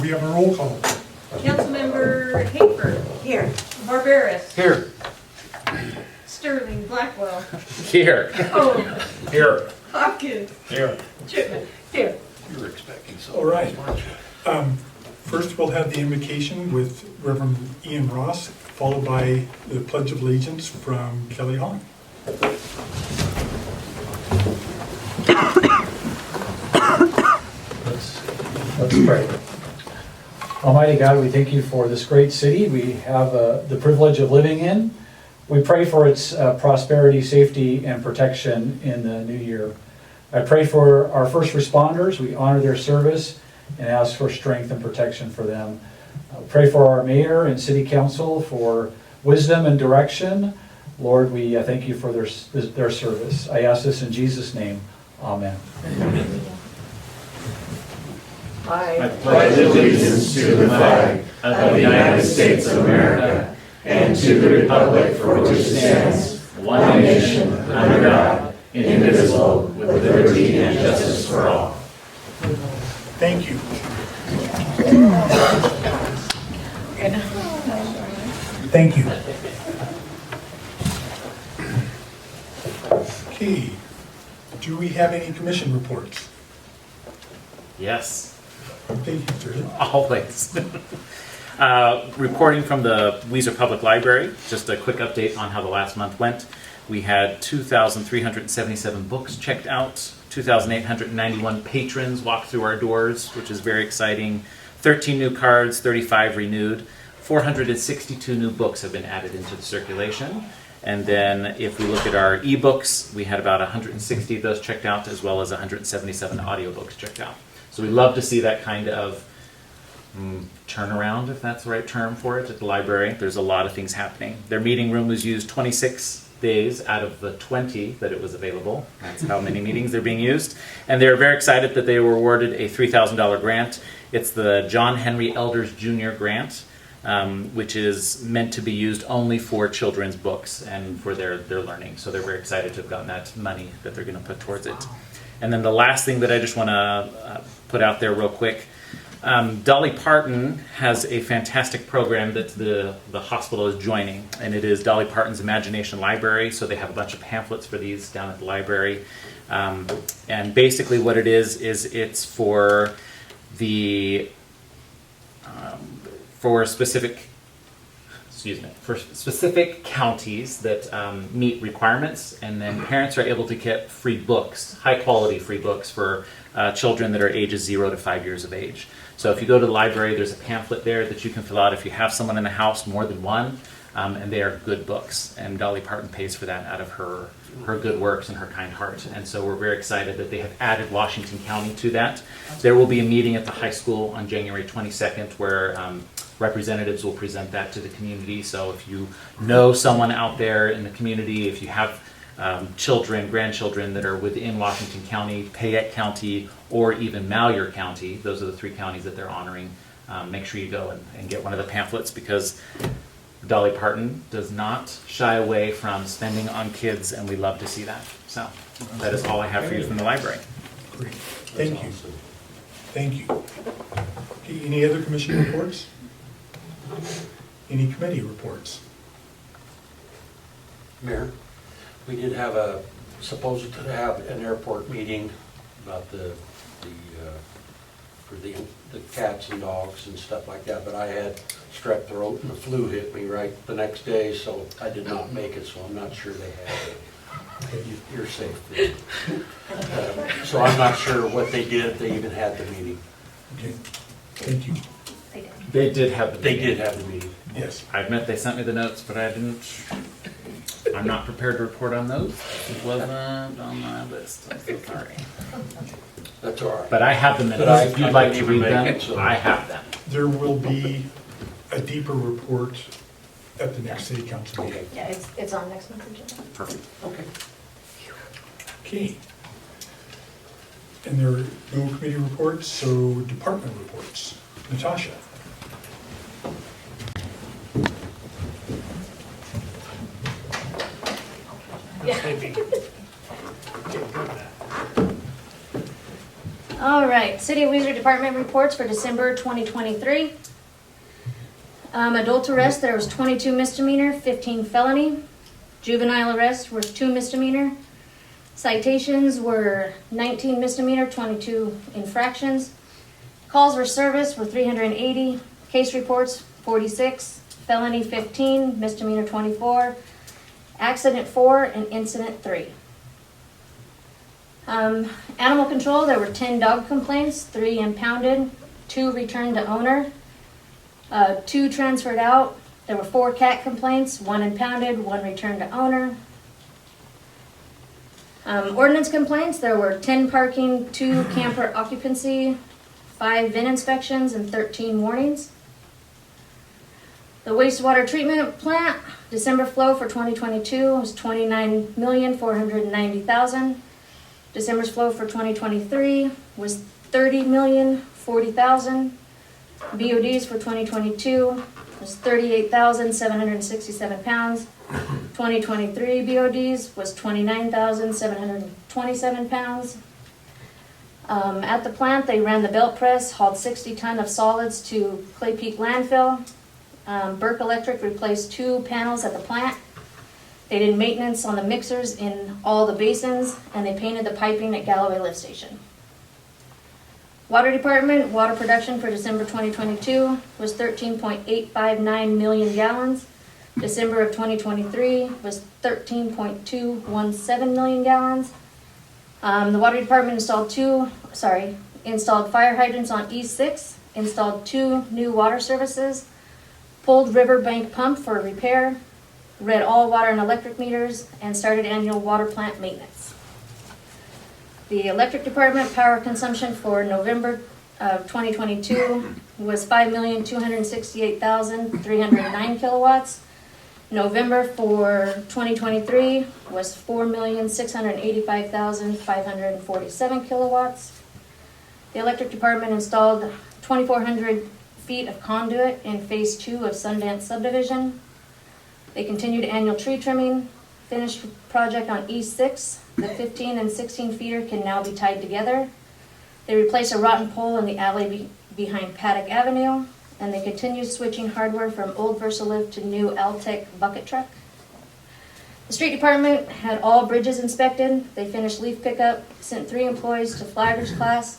we have a roll call? Councilmember Hafer. Here. Barberis. Here. Sterling. Blackwell. Here. Oh, Here. Hopkins. Here. Chipman. Here. You were expecting All right. First, we'll have the invocation with Reverend Ian Ross, followed by the Pledge of Allegiance from Kelly Hahn. Let's pray. Almighty God, we thank you for this great city we have the privilege of living in. We pray for its prosperity, safety, and protection in the new year. I pray for our first responders. We honor their service and ask for strength and protection for them. Pray for our mayor and city council for wisdom and direction. Lord, we thank you for their service. I ask this in Jesus' name. Amen. I pledge allegiance to the flag of the United States of America and to the republic for which it stands, one nation, under God, indivisible, with liberty and justice for all. Thank you. Thank you. Okay. Do we have any commission reports? Yes. Thank you, sir. Always. Reporting from the Weiser Public Library, just a quick update on how the last month went. We had 2,377 books checked out, 2,891 patrons walk through our doors, which is very exciting, 13 new cards, 35 renewed, 462 new books have been added into the circulation. And then if we look at our ebooks, we had about 160 of those checked out, as well as 177 audiobooks checked out. So we love to see that kind of turnaround, if that's the right term for it, at the library. There's a lot of things happening. Their meeting room was used 26 days out of the 20 that it was available. That's how many meetings they're being used. And they're very excited that they were awarded a $3,000 grant. It's the John Henry Elders Jr. grant, which is meant to be used only for children's books and for their learning. So they're very excited to have gotten that money that they're going to put towards it. And then the last thing that I just want to put out there real quick, Dolly Parton has a fantastic program that the hospital is joining, and it is Dolly Parton's Imagination Library. So they have a bunch of pamphlets for these down at the library. And basically what it is it's for the for specific counties that meet requirements, and then parents are able to get free books, high quality free books for children that are ages 0 to 5 years of age. So if you go to the library, there's a pamphlet there that you can fill out if you have someone in the house, more than one, and they are good books. And Dolly Parton pays for that out of her good works and her kind heart. And so we're very excited that they have added Washington County to that. There will be a meeting at the high school on January 22nd where representatives will present that to the community. So if you know someone out there in the community, if you have children, grandchildren that are within Washington County, Payette County, or even Malheur County, those are the 3 counties that they're honoring, make sure you go and get one of the pamphlets, because Dolly Parton does not shy away from spending on kids, and we love to see that. So that is all I have for you from the library. Great. Thank you. Thank you. Okay, any other commission reports? Any committee reports? Mayor, we did have supposed to have an airport meeting about for the cats and dogs and stuff like that, but I had strep throat and the flu hit me right the next day, so I did not make it, so I'm not sure they had it. You're safe. So I'm not sure what they did, if they even had the meeting. Okay, thank you. They did have the meeting. They did have the meeting. Yes. I admit they sent me the notes, but I'm not prepared to report on those. It wasn't on my list. I'm so sorry. That's all right. But I have the minutes. But If you'd like to read make them, it, so- I have them. There will be a deeper report at the next city council meeting. Okay. Yeah, it's on next month's agenda. Perfect. Okay. Okay. And there are no committee reports, so department reports. Natasha. All right, City of Weiser Department reports for December 2023. Adult arrest, there was 22 misdemeanor, 15 felony. Juvenile arrests were 2 misdemeanor. Citations were 19 misdemeanor, 22 infractions. Calls for service were 380. Case reports 46. Felony 15, misdemeanor 24. Accident 4 and incident 3. Animal control, there were 10 dog complaints, 3 impounded, 2 returned to owner, 2 transferred out. There were 4 cat complaints, 1 impounded, 1 returned to owner. Ordinance complaints, there were 10 parking, 2 camper occupancy, 5 VIN inspections, and 13 warnings. The wastewater treatment plant, December flow for 2022 was 29,490,000. December's flow for 2023 was 30,040,000. BODs for 2022 was 38,767 pounds. 2023 BODs was 29,727 pounds. At the plant, they ran the belt press, hauled 60 ton of solids to Clay Peak landfill. Burke Electric replaced 2 panels at the plant. They did maintenance on the mixers in all the basins, and they painted the piping at Galloway Lift Station. Water Department, water production for December 2022 was 13.859 million gallons. December of 2023 was 13.217 million gallons. The Water Department installed fire hydrants on East 6, installed 2 new water services, pulled riverbank pump for repair, read all water and electric meters, and started annual water plant maintenance. The Electric Department power consumption for November of 2022 was 5,268,309 kilowatts. November for 2023 was 4,685,547 kilowatts. The Electric Department installed 2,400 feet of conduit in Phase 2 of Sundance Subdivision. They continued annual tree trimming, finished project on East 6. The 15 and 16 feeder can now be tied together. They replaced a rotten pole in the alley behind Paddock Avenue, and they continued switching hardware from old VersaLift to new LHTAC bucket truck. The Street Department had all bridges inspected. They finished leaf pickup, sent 3 employees to flaggers class,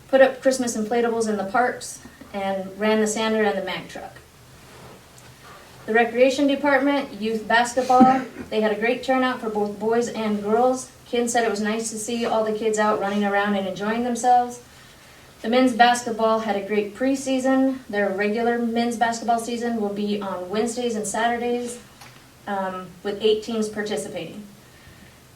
put up Christmas inflatables in the parks, and ran the sander and the mag truck. The Recreation Department, youth basketball, they had a great turnout for both boys and girls. Kids said it was nice to see all the kids out running around and enjoying themselves. The men's basketball had a great preseason. Their regular men's basketball season will be on Wednesdays and Saturdays, with 8 teams participating.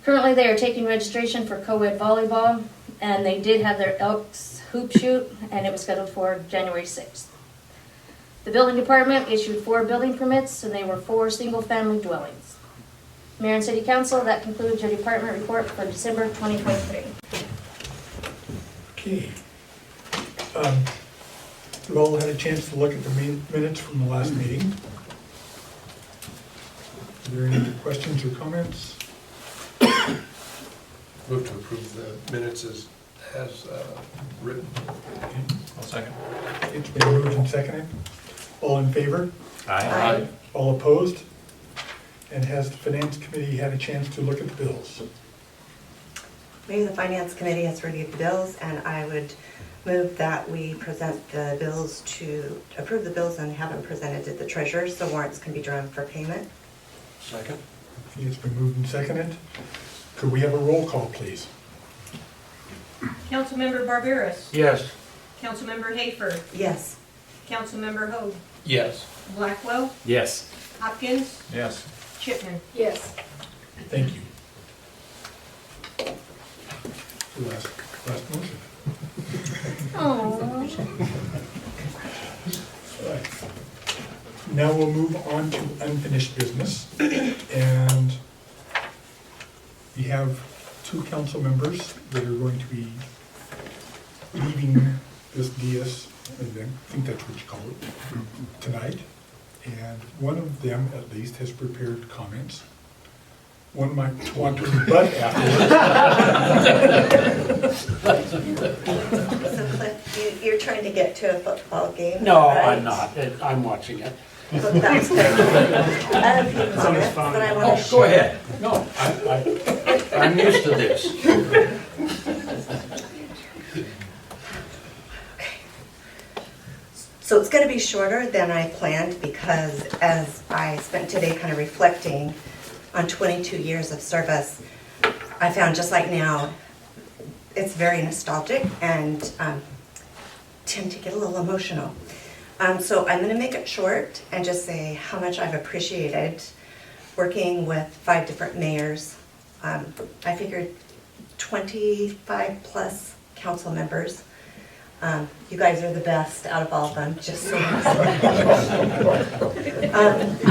Currently, they are taking registration for co-ed volleyball, and they did have their Elks hoop shoot, and it was scheduled for January 6th. The Building Department issued 4 building permits, and they were 4 single-family dwellings. Mayor and City Council, that concludes your department report for December 2023. Okay. We've all had a chance to look at the minutes from the last meeting. Are there any questions or comments? Move to approve the minutes as written. Okay. I'll second. It's been moved and seconded. All in favor? Aye. All opposed? And has the Finance Committee had a chance to look at the bills? Maybe the Finance Committee has reviewed the bills, and I would move that we present the bills to approve the bills and have them presented to the treasurer so warrants can be drawn for payment. Second? Okay, it's been moved and seconded. Could we have a roll call, please? Councilmember Barberis. Yes. Councilmember Hafer. Yes. Councilmember Hoag. Yes. Blackwell. Yes. Hopkins. Yes. Chipman. Yes. Thank you. Last motion. Oh. All right. Now we'll move on to unfinished business. And we have 2 council members that are going to be leaving this DS event, I think that's what you call it, tonight. And one of them, at least, has prepared comments. One might want to rebut afterwards. So Cliff, you're trying to get to a football game? No, right? I'm not. I'm watching it. Well, that's good. I have a few comments that I want to share. Go ahead. No, I'm used to this. So it's going to be shorter than I planned because as I spent today kind of reflecting on 22 years of service, I found just like now, it's very nostalgic and tend to get a little emotional. So I'm going to make it short and just say how much I've appreciated working with 5 different mayors. I figured 25 plus council members. You guys are the best out of all of them, just so you know.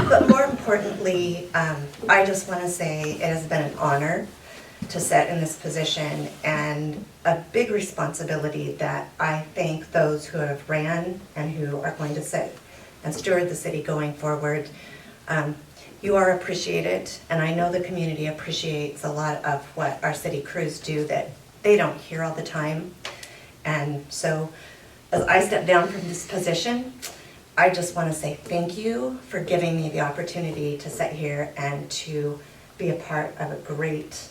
But more importantly, I just want to say it has been an honor to sit in this position and a big responsibility that I thank those who have ran and who are going to sit and steward the city going forward. You are appreciated, and I know the community appreciates a lot of what our city crews do that they don't hear all the time. And so as I step down from this position, I just want to say thank you for giving me the opportunity to sit here and to be a part of a great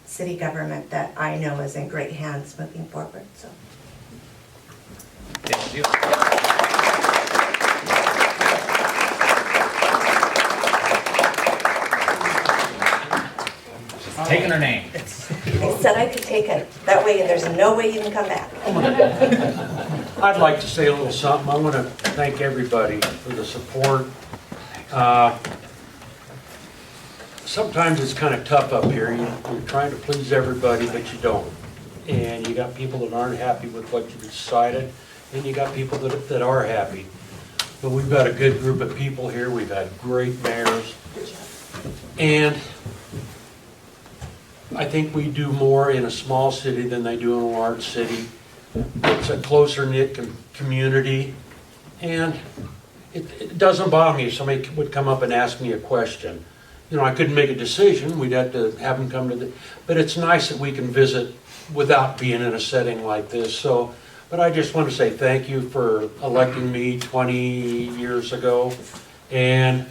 city government that I know is in great hands moving forward. So. Thank you. She's taking her name. I said I could take it. That way there's no way you can come back. I'd like to say a little something. I want to thank everybody for the support. Sometimes it's kind of tough up here. You're trying to please everybody, but you don't. And you got people that aren't happy with what you decided, and you got people that are happy. But we've got a good group of people here. We've had great mayors. And I think we do more in a small city than they do in a large city. It's a closer knit community, and it doesn't bother me if somebody would come up and ask me a question. You know, I couldn't make a decision, we'd have to have them come to the, but it's nice that we can visit without being in a setting like this. So, but I just want to say thank you for electing me 20 years ago, and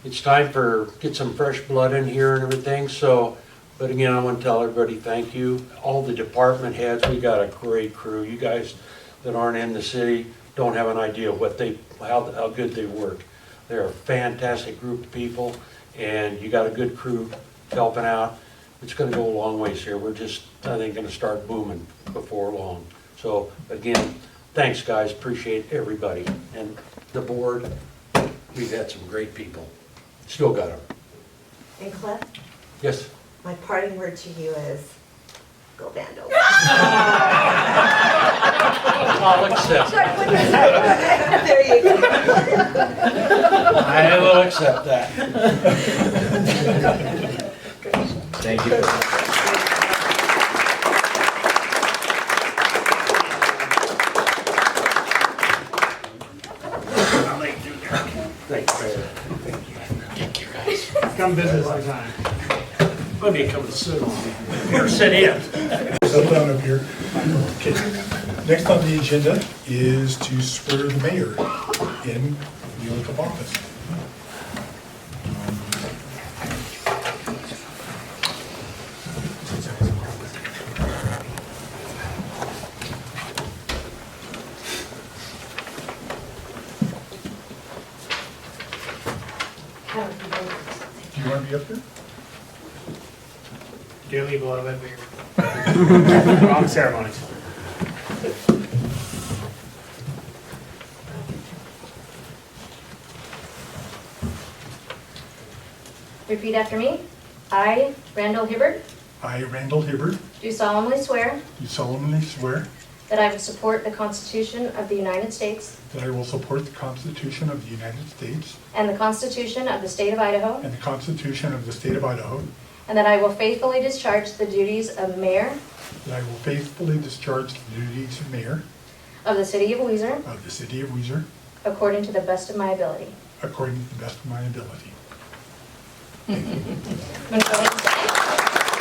it's time for get some fresh blood in here and everything. So, but again, I want to tell everybody thank you. All the department heads, we got a great crew. You guys that aren't in the city don't have an idea what how good they work. They're a fantastic group of people, and you got a good crew helping out. It's going to go a long ways here. We're just, I think, going to start booming before long. So again, thanks guys, appreciate everybody. And the board, we've had some great people. Still got them. And Cliff, Yes? my parting word to you is, go Vandals. I'll accept. There you go. I will accept that. Thank you. Come visit sometime. Let me come and sit on it. Here, sit in. Settle down up here. Okay. Next on the agenda is to swear the mayor in the oath of office. Do you want to be up there? Dearly beloved mayor. Wrong ceremony. Repeat after me. I, Randall Hibbert, I, Randall Hibbert, do solemnly swear do solemnly swear that I will support the Constitution of the United States that I will support the Constitution of the United States and the Constitution of the State of Idaho, and the Constitution of the State of Idaho, and that I will faithfully discharge the duties of mayor that I will faithfully discharge the duties of mayor of the city of Weiser of the city of Weiser according to the best of my ability. according to the best of my ability. I'm gonna go ahead and start.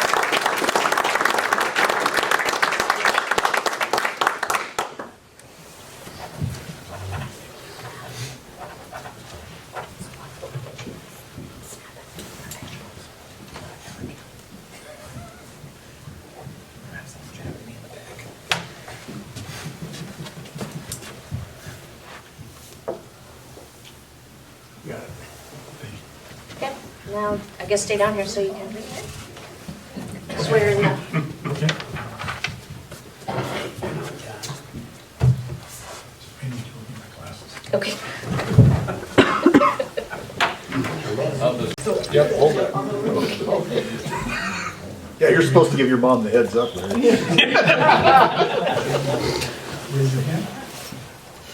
Okay, now, I guess stay down here so you can read it. Swear in the, Okay. I need to look at my glasses. okay. Yep, hold it. Yeah, you're supposed to give your mom the heads up, right? Raise your hand.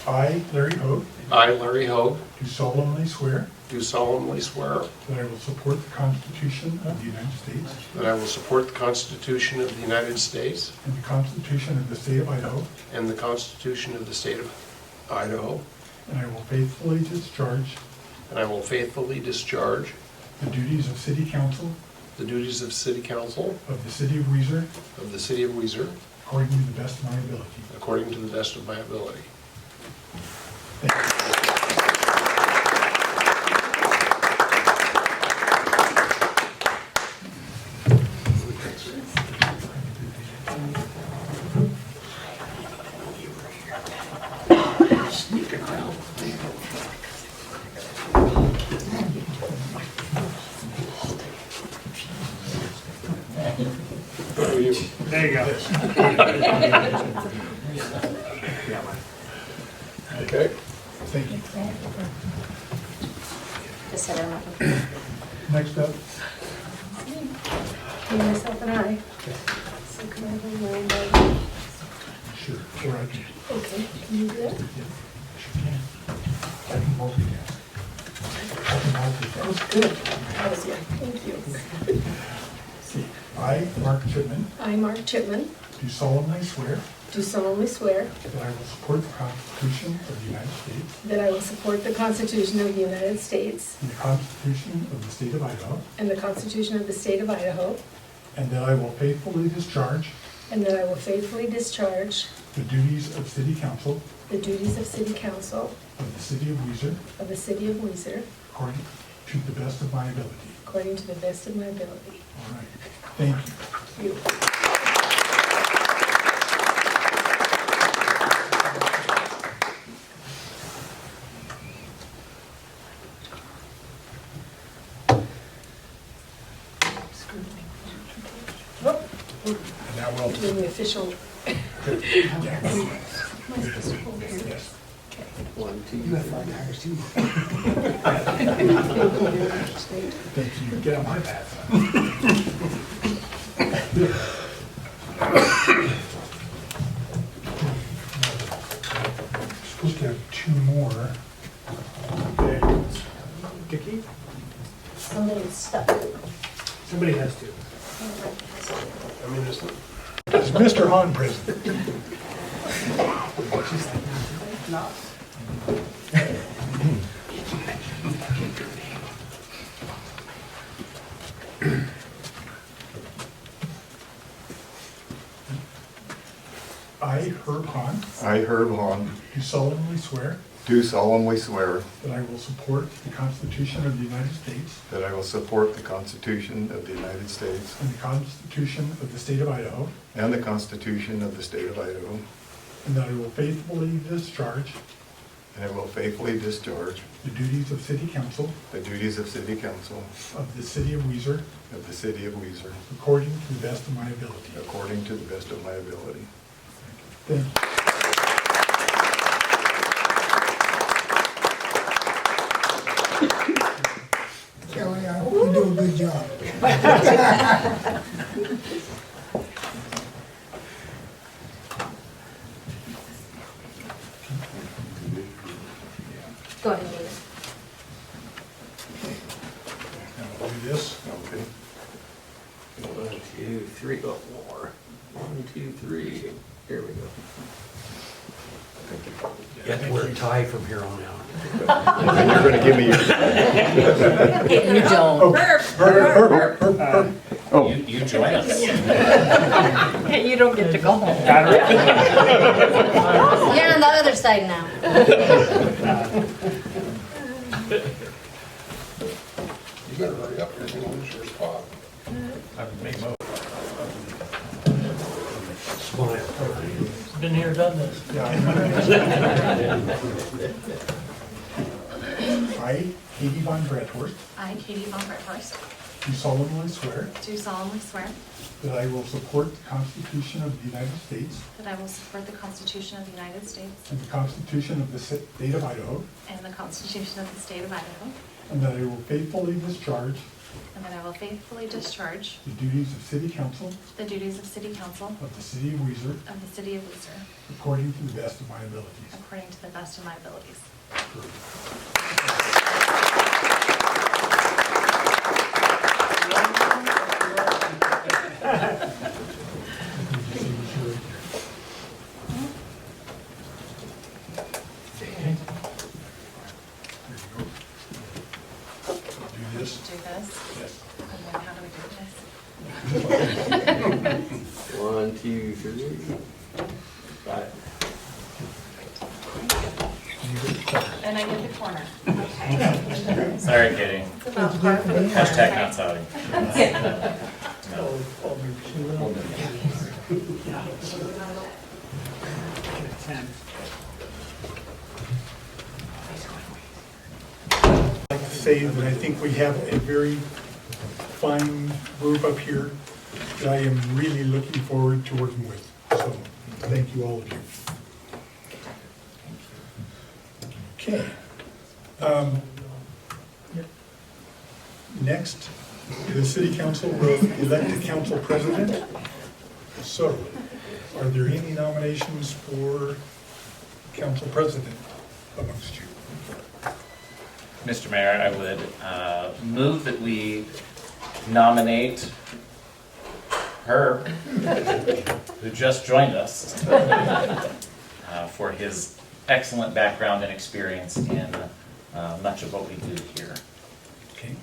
I, Larry Hogue, I, Larry Hogue, do solemnly swear do solemnly swear that I will support the Constitution of the United States that I will support the Constitution of the United States and the Constitution of the State of Idaho, and the Constitution of the State of Idaho, and I will faithfully discharge and I will faithfully discharge the duties of City Council the duties of City Council of the City of Weiser of the City of Weiser according to the best of my ability. according to the best of my ability. Thank you. There you go. Okay. Thank you. Just set it up. Next up, Myself and I. So can I have a line by- sure, or I can. Okay, can you do that? Yeah, sure can. I can multitask. I can multitask. Good. That was, yeah, thank you. See, I, Mark Chipman, I, Mark Chipman, do solemnly swear do solemnly swear that I will support the Constitution of the United States that I will support the Constitution of the United States and the Constitution of the State of Idaho, and the Constitution of the State of Idaho, and that I will faithfully discharge and that I will faithfully discharge the duties of City Council the duties of City Council of the City of Weiser of the City of Weiser according to the best of my ability. according to the best of my ability. All right, thank you. You. And now we'll, Doing the official. yes. Thank you. Get on my path. Supposed to have two more. Okay. Dickie? Somebody's stuck. Somebody has to. I mean, it's Is Mr. Hahn present? I, Herb Hahn, I, Herb Hahn, do solemnly swear do solemnly swear that I will support the Constitution of the United States that I will support the Constitution of the United States and the Constitution of the State of Idaho, and the Constitution of the State of Idaho, and that I will faithfully discharge and I will faithfully discharge the duties of City Council the duties of City Council of the City of Weiser of the City of Weiser according to the best of my ability. according to the best of my ability. Thank you. Kelly, I hope you do a good job. Go ahead, David. Now we'll do this. Okay. 1, 2, 3, oh, more. 1, 2, 3. Here we go. Thank you. You have to wear a tie from here on out. And you're gonna give me your, You don't. You join us. You don't get to go home. You're on the other side now. You better hurry up, you're gonna lose your spot. Smile. Been here, done this. I, Katie Von Bratwurst, I, Katie von Bratwurst, do solemnly swear do solemnly swear that I will support the Constitution of the United States that I will support the Constitution of the United States and the Constitution of the State of Idaho, and the Constitution of the State of Idaho, and that I will faithfully discharge and that I will faithfully discharge the duties of City Council the duties of City Council of the City of Weiser of the City of Weiser according to the best of my abilities. according to the best of my abilities. Do this. Do this, Yes. and then how do we do this? 1, 2, 3. Bye. And I get the corner. Okay. Sorry, Katie. It's about par for the course, Hashtag right? not sorry. No. I'd like to say that I think we have a very fine group up here that I am really looking forward to working with. So, thank you all of you. Okay. Next, the city council will elect a council president. So, are there any nominations for council president amongst you? Mr. Mayor, I would move that we nominate Herb, who just joined us, for his excellent background and experience in much of what we do here. Okay.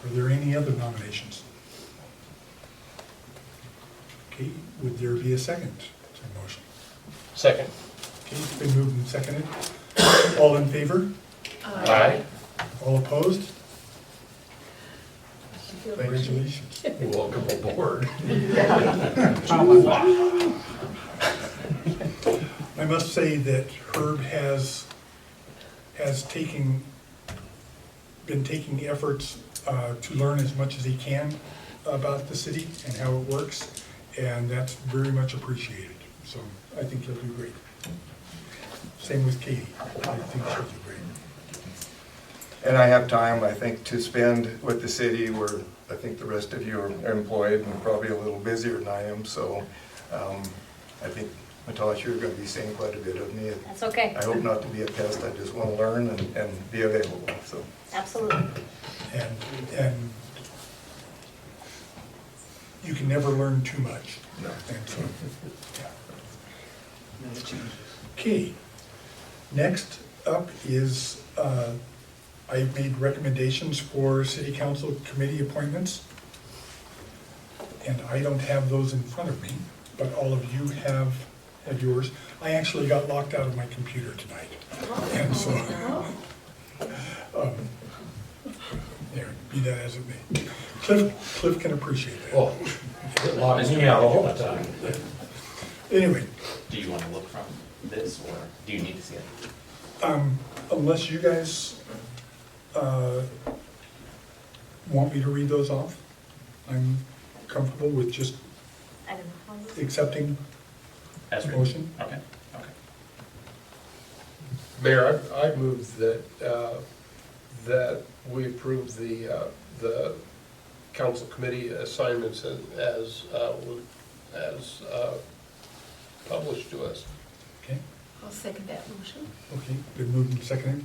Are there any other nominations? Okay, would there be a second to the motion? Second. Okay, it's been moved and seconded. All in favor? Aye. All opposed? Congratulations. Welcome aboard. I must say that Herb has been taking efforts to learn as much as he can about the city and how it works, and that's very much appreciated. So I think he'll do great. Same with Katie. I think she'll do great. and I have time, I think, to spend with the city where I think the rest of you are employed and probably a little busier than I am, so I think, Natasha, you're gonna be seeing quite a bit of me. That's okay. I hope not to be a pest, I just wanna learn and be available, so. Absolutely. And you can never learn too much. No. And so, yeah. Okay, next up is, I've made recommendations for city council committee appointments. And I don't have those in front of me, but all of you have yours. I actually got locked out of my computer tonight. And so, there, be that as it may. Cliff can appreciate that. Oh, it locks me out all the time. Anyway, Do you want to look from this, or do you need to see it? unless you guys want me to read those off, I'm comfortable with just I don't know how you- accepting As the written? motion. Okay, okay. Mayor, I move that we approve the council committee assignments as published to us. Okay, I'll second that motion. okay, been moved and seconded.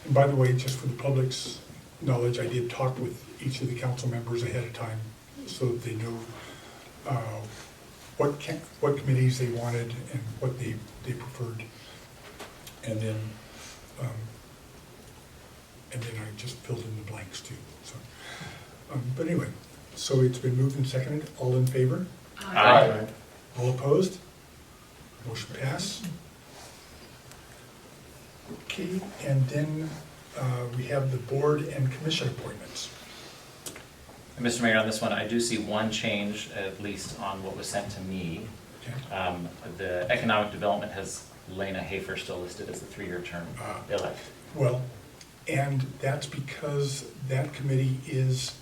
And by the way, just for the public's knowledge, I did talk with each of the council members ahead of time so that they know what committees they wanted and what they preferred And then, I just filled in the blanks too, so. But anyway, so it's been moved and seconded, all in favor? Aye. All opposed? Motion pass. Okay, and then we have the board and commission appointments. And Mr. Mayor, on this one, I do see one change, at least on what was sent to me. Okay. The economic development has Lena Hafer still listed as a 3-year term elect. Well, and that's because that committee is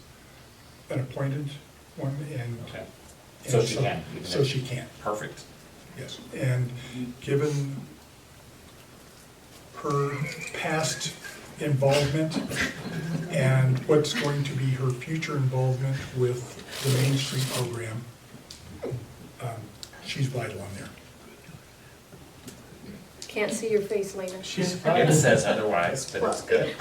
an appointed one, and. Okay. and So she can. even So if- she can, Perfect. yes. And given her past involvement and what's going to be her future involvement with the Mainstreet program, she's vital on there. Can't see your face, Lena. It says otherwise, but it's good.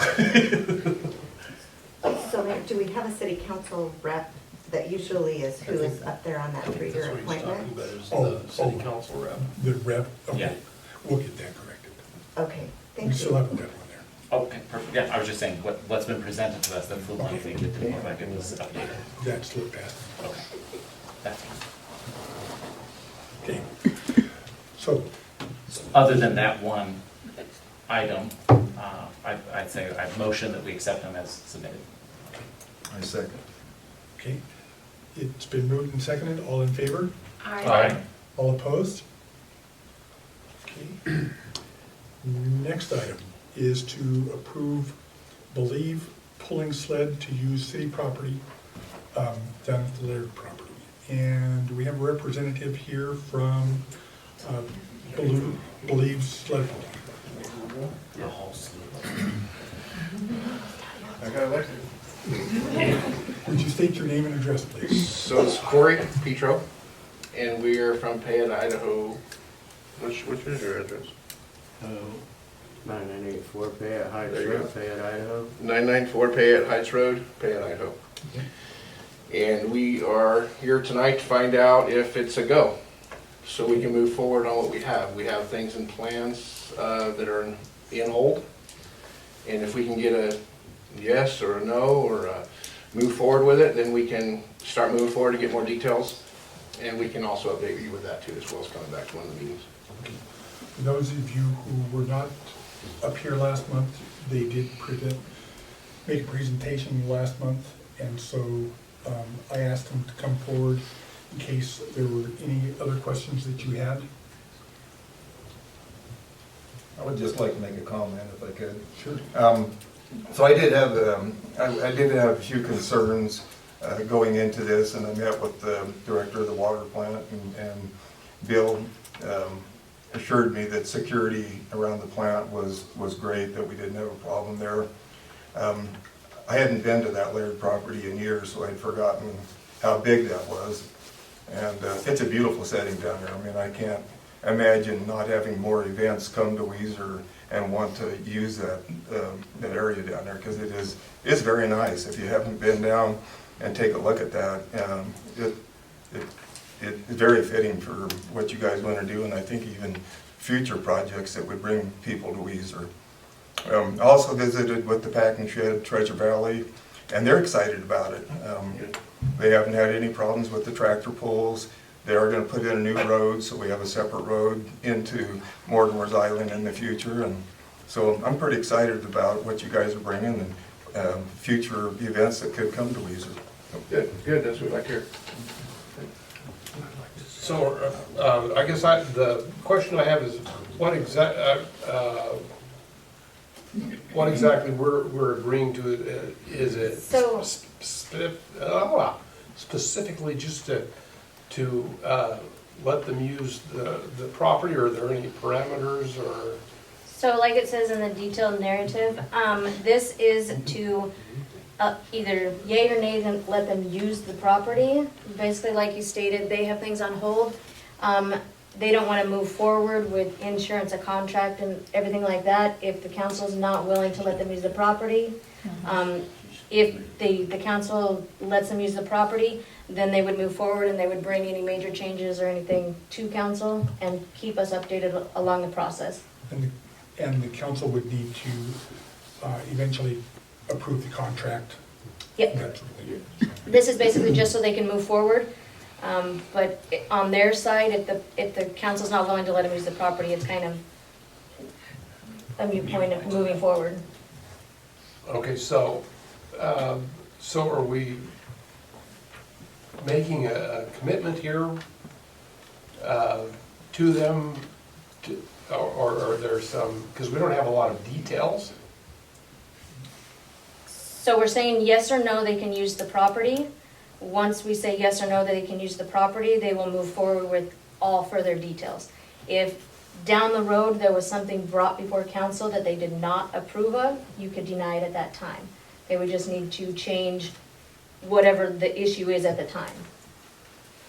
So Mayor, do we have a city council rep that usually is who is up there on that 3-year appointment? Oh, City council rep. The rep, Yeah. okay, we'll get that corrected. Okay, We thank still you. haven't got one there. Okay, perfect. Yeah, I was just saying, what's been presented to us, the full line thing, it didn't look like it was updated. That's slipped past. Okay. That's Okay. So, Other than that one item, I'd say I'd motion that we accept them as submitted. I second. okay, it's been moved and seconded, all in favor? Aye. All opposed? Okay. Next item is to approve Believe pulling Sled to use city property down at the Laird property. And we have a representative here from Believe Sled Pulling. I got elected. Would you state your name and address, please? So it's Corey Petro, and we are from Payette, Idaho. Which is your address? 9984 Payette Heights There you Road, go. Fayette, Idaho. 994 Payette Heights Road, Payette, Idaho. And we are here tonight to find out if it's a go, so we can move forward on what we have. We have things in plans that are in hold, and if we can get a yes or a no or move forward with it, then we can start moving forward to get more details, and we can also update you with that too, as well as coming back to one of the meetings. For those of you who were not up here last month, they did make a presentation last month, and so I asked them to come forward in case there were any other questions that you had. I would just like to make a comment if I could. Sure. So I did have, I did have a few concerns going into this, and I met with the director of the water plant, and Bill assured me that security around the plant was great, that we didn't have a problem there. I hadn't been to that Laird property in years, so I'd forgotten how big that was. And it's a beautiful setting down there. I mean, I can't imagine not having more events come to Weiser and want to use that area down there, because it's very nice. If you haven't been down and take a look at that, it's very fitting for what you guys want to do, and I think even future projects that would bring people to Weiser. I also visited with the packing shed, Treasure Valley, and they're excited about it. They haven't had any problems with the tractor pulls. They are going to put in a new road, so we have a separate road into Mortimer's Island in the future. And so I'm pretty excited about what you guys are bringing and future events that could come to Weiser. Good, that's what I like to hear. So, I guess the question I have is, what exactly we're agreeing to? Is it So- specifically just to let them use the property, or are there any parameters, or? So like it says in the detailed narrative, this is to either yay or nay them, let them use the property. Basically, like you stated, they have things on hold. They don't want to move forward with insurance, a contract and everything like that if the council's not willing to let them use the property. If the council lets them use the property, then they would move forward and they would bring any major changes or anything to council and keep us updated along the process. And and the council would need to eventually approve the contract. Yep. That sort of thing. This is basically just so they can move forward. But on their side, if the council's not willing to let them use the property, it's kind of a moot point of moving forward. Okay, so are we making a commitment here to them, or are there some, because we don't have a lot of details? So we're saying yes or no, they can use the property. Once we say yes or no, that they can use the property, they will move forward with all further details. If down the road there was something brought before council that they did not approve of, you could deny it at that time. They would just need to change whatever the issue is at the time.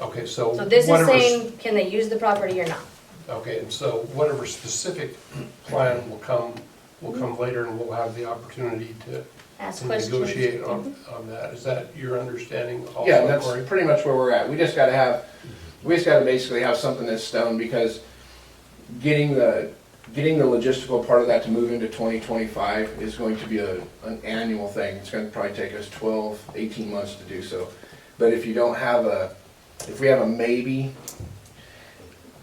Okay, so So this is whatever. saying, can they use the property or not? Okay, and so whatever specific plan will come later, and we'll have the opportunity to Ask to questions. negotiate on that. Is that your understanding also, Yeah, that's Corey? pretty much where we're at. We just gotta basically have something that's stone, because getting the logistical part of that to move into 2025 is going to be an annual thing. It's gonna probably take us 12, 18 months to do so. But if we have a maybe,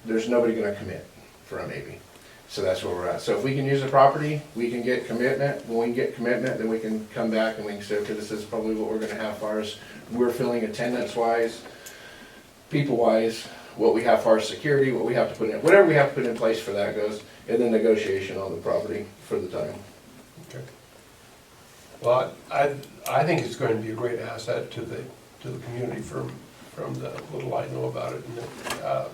there's nobody gonna commit for a maybe. So that's where we're at. So if we can use the property, we can get commitment. When we can get commitment, then we can come back and we can say, okay, this is probably what we're gonna have as far as we're feeling attendance-wise, people-wise, what we have for our security, what we have to put in, whatever we have to put in place for that goes, and then negotiation on the property for the time. Okay. Well, I think it's going to be a great asset to the community from the little I know about it. And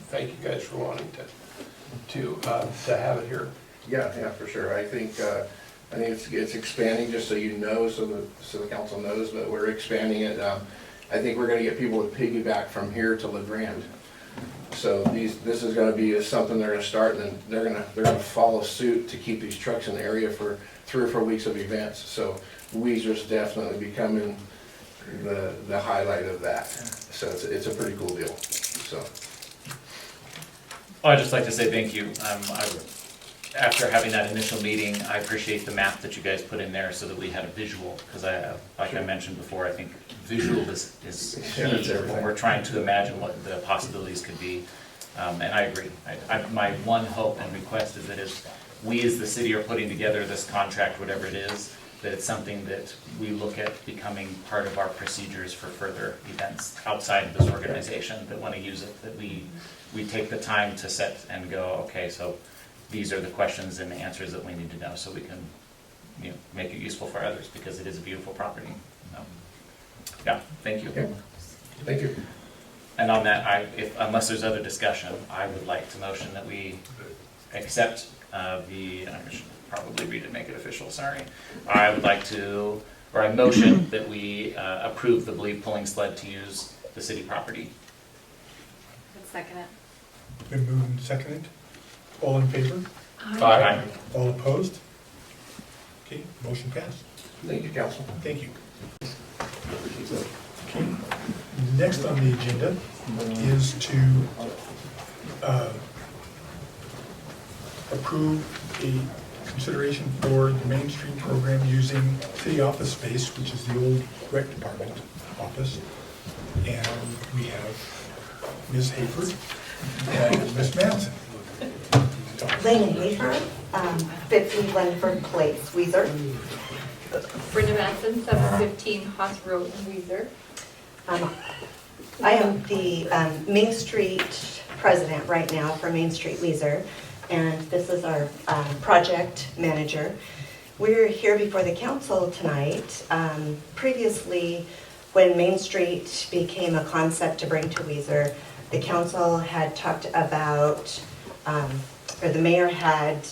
thank you guys for wanting to have it here. Yeah, for sure. I think it's expanding, just so you know, so the council knows, but we're expanding it. I think we're gonna get people to piggyback from here to LeGrand. So this is gonna be something they're gonna start, and then they're gonna follow suit to keep these trucks in the area for 3 or 4 weeks of events. So Weiser's definitely becoming the highlight of that. So it's a pretty cool deal, so. Well, I'd just like to say thank you. After having that initial meeting, I appreciate the map that you guys put in there so that we had a visual, because like I mentioned before, I think visual is Yeah, it's key when everything. we're trying to imagine what the possibilities could be. And I agree. My one hope and request is that as we as the city are putting together this contract, whatever it is, that it's something that we look at becoming part of our procedures for further events outside of this organization that want to use it, that we take the time to sit and go, okay, so these are the questions and the answers that we need to know so we can, make it useful for others, because it is a beautiful property. Yeah, thank you. Yeah. Thank you. And on that, unless there's other discussion, I would like to motion that we accept I should probably read it, make it official, sorry. I motion that we approve the Believe Pulling Sled to use the city property. Let's second it. Been moved and seconded. All in favor? Aye. All opposed? Okay, motion passed. Thank you, council. Thank you. Okay, next on the agenda is to approve a consideration for the Mainstreet program using city office space, which is the old rec department office. And we have Ms. Hayford and Ms. Manson. Lane Hayford, 50 Glenford Place, Weiser. Brenda Manson, 715 Haas Road, Weiser. I am the Mainstreet president right now for Mainstreet Weiser, and this is our project manager. We're here before the council tonight. Previously, when Mainstreet became a concept to bring to Weiser, the council had talked about, or the mayor had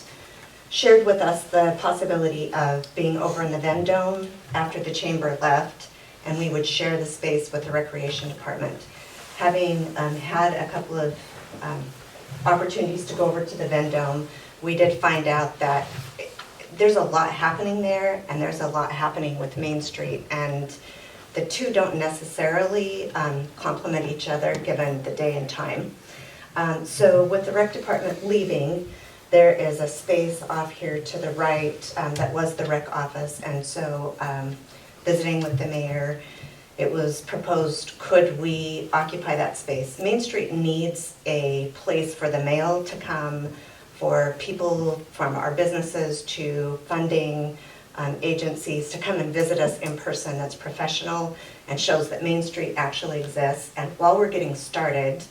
shared with us the possibility of being over in the Vendome after the chamber left, and we would share the space with the recreation department. Having had a couple of opportunities to go over to the Vendome, we did find out that there's a lot happening there, and there's a lot happening with Mainstreet, and the two don't necessarily complement each other given the day and time. So with the rec department leaving, there is a space off here to the right that was the rec office, and so visiting with the mayor, it was proposed, could we occupy that space? Mainstreet needs a place for the mail to come, for people from our businesses to funding agencies to come and visit us in person that's professional and shows that Mainstreet actually exists. And while we're getting started,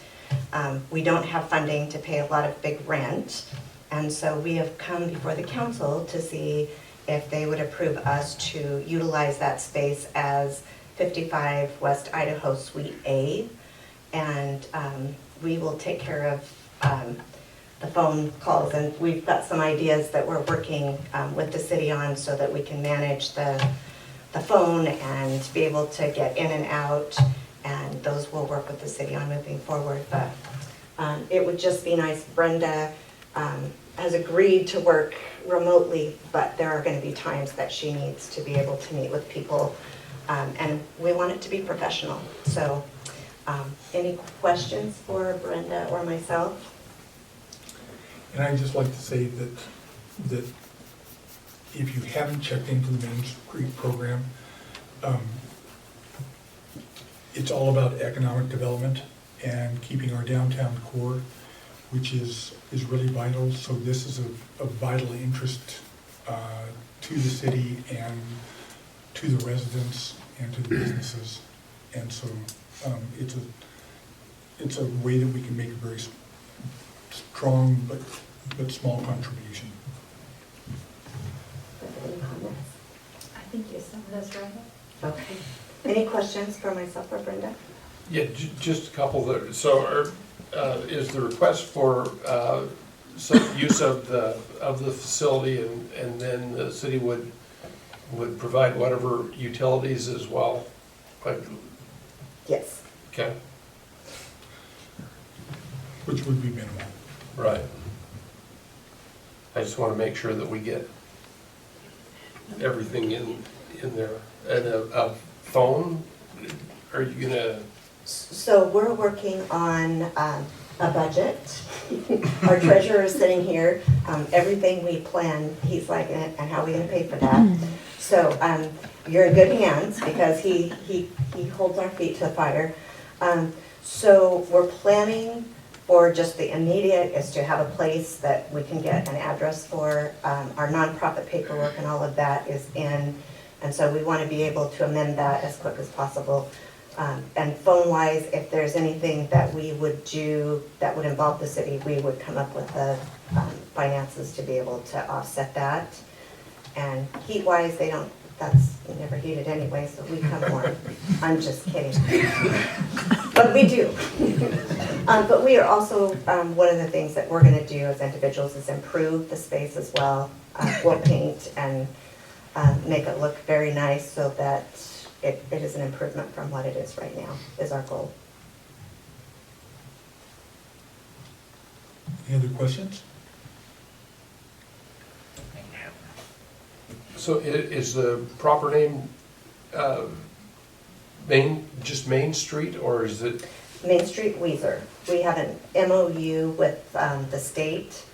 we don't have funding to pay a lot of big rent. And so we have come before the council to see if they would approve us to utilize that space as 55 West Idaho Suite A. And we will take care of the phone calls, and we've got some ideas that we're working with the city on so that we can manage the phone and be able to get in and out, and those will work with the city on moving forward. But it would just be nice. Brenda has agreed to work remotely, but there are going to be times that she needs to be able to meet with people, and we want it to be professional. So any questions for Brenda or myself? And I'd just like to say that if you haven't checked into the Mainstreet program, it's all about economic development and keeping our downtown core, which is really vital. So this is a vital interest to the city and to the residents and to the businesses. And so it's a way that we can make a very strong but small contribution. Any comments? I think you said this right. Okay. Any questions for myself or Brenda? Yeah, just a couple there. So is the request for some use of the facility, and then the city would provide whatever utilities as well? Like, Yes. okay, Which would be minimal. right. I just want to make sure that we get everything in there. And a phone, are you gonna? So we're working on a budget. Our treasurer is sitting here. Everything we plan, he's like, and how are we gonna pay for that? So you're in good hands because he holds our feet to the fire. So we're planning for just the immediate is to have a place that we can get an address for. Our nonprofit paperwork and all of that is in. And so we want to be able to amend that as quick as possible. And phone-wise, if there's anything that we would do that would involve the city, we would come up with the finances to be able to offset that. And heat-wise, that's never heated anyway, so we come more. I'm just kidding. But we do. But we are also, one of the things that we're gonna do as individuals is improve the space as well. We'll paint and make it look very nice so that it is an improvement from what it is right now, is our goal. Any other questions? So is the proper name just Mainstreet, or is it? Mainstreet Weiser. We have an MOU with the state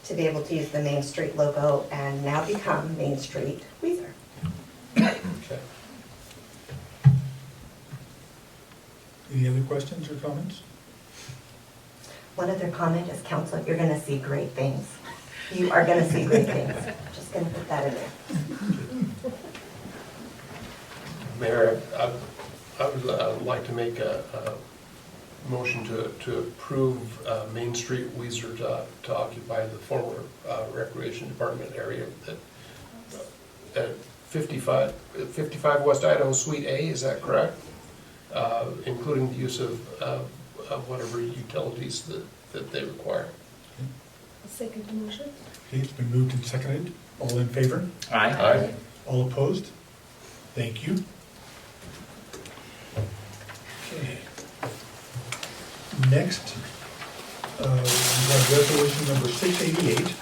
to be able to use the Mainstreet logo and now become Mainstreet Weiser. Okay. Any other questions or comments? One other comment is, council, you're gonna see great things. You are gonna see great things. Just gonna put that in there. Mayor, I would like to make a motion to approve Mainstreet Weiser to occupy the former Recreation Department area at 55 West Idaho Suite A, is that correct? Including the use of whatever utilities that they require. Second motion. Okay, it's been moved and seconded. All in favor? Aye. All opposed? Thank you. Okay. Next, we have resolution number 688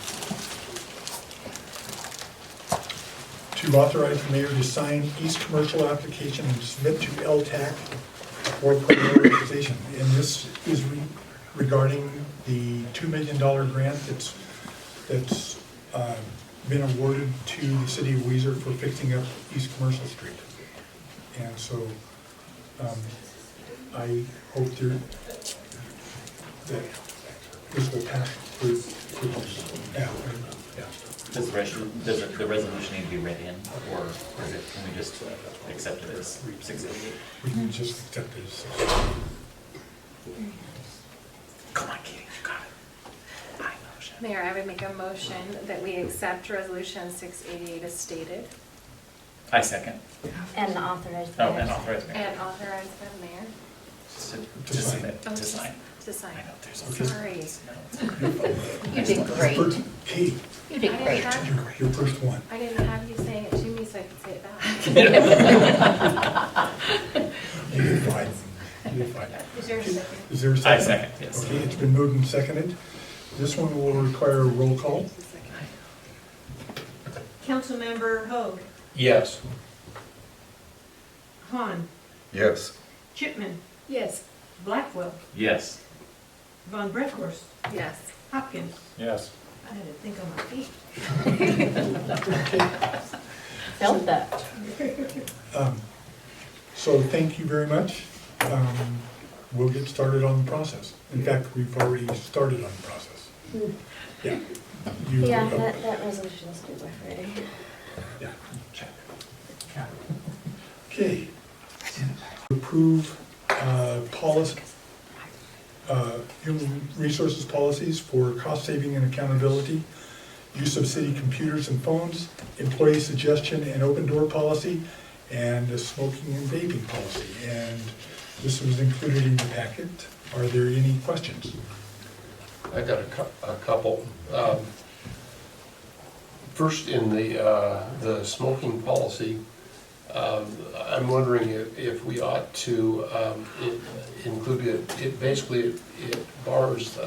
to authorize the mayor to sign East Commercial application and submit to LHTAC for prioritization. And this is regarding the $2 million grant that's that's been awarded to the city of Weiser for fixing up East Commercial Street. And so I hope that this will pass through. Yeah. Does the resolution need to be read in, or is it, can we just accept it as 688? We can just accept it as Come on, Katie, you got it. I know. Mayor, I would make a motion that we accept resolution 688 as stated I second. And authorize. the Oh, mayor. and authorize me. and authorize the mayor To submit, Oh, to sign. to sign. I know, there's Okay. Sorry. You did great. Kate, You did great. your first one. I didn't have you saying it to me so I could say it back. You did fine. You did fine. Is there a second? Is there a I second? second, yes. Okay, it's been moved and seconded. This one will require a roll call. Councilmember Hoag, Yes. Hahn, Yes. Chipman, Yes. Blackwell, Yes. Von Bronckhorst, Yes. Hopkins. Yes. I had to think on my feet. Felt that. So thank you very much. We'll get started on the process. In fact, we've already started on the process. Yeah. You- Yeah, that resolution's due by Friday. Yeah. Okay. Approve policy, human resources policies for cost saving and accountability, use of city computers and phones, employee suggestion and open door policy, and a smoking and vaping policy. And this was included in the packet. Are there any questions? I got a couple. First, in the smoking policy, I'm wondering if we ought to include it, basically, it bars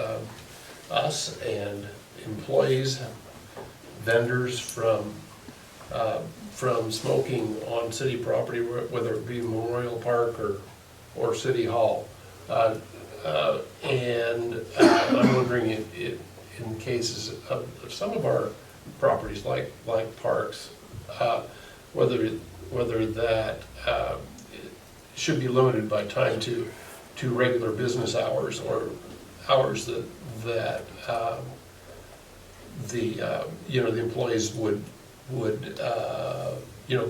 us and employees, vendors from smoking on city property, whether it be Memorial Park or City Hall. And I'm wondering if in cases of some of our properties, like parks, whether that should be limited by time to regular business hours, or hours that the employees would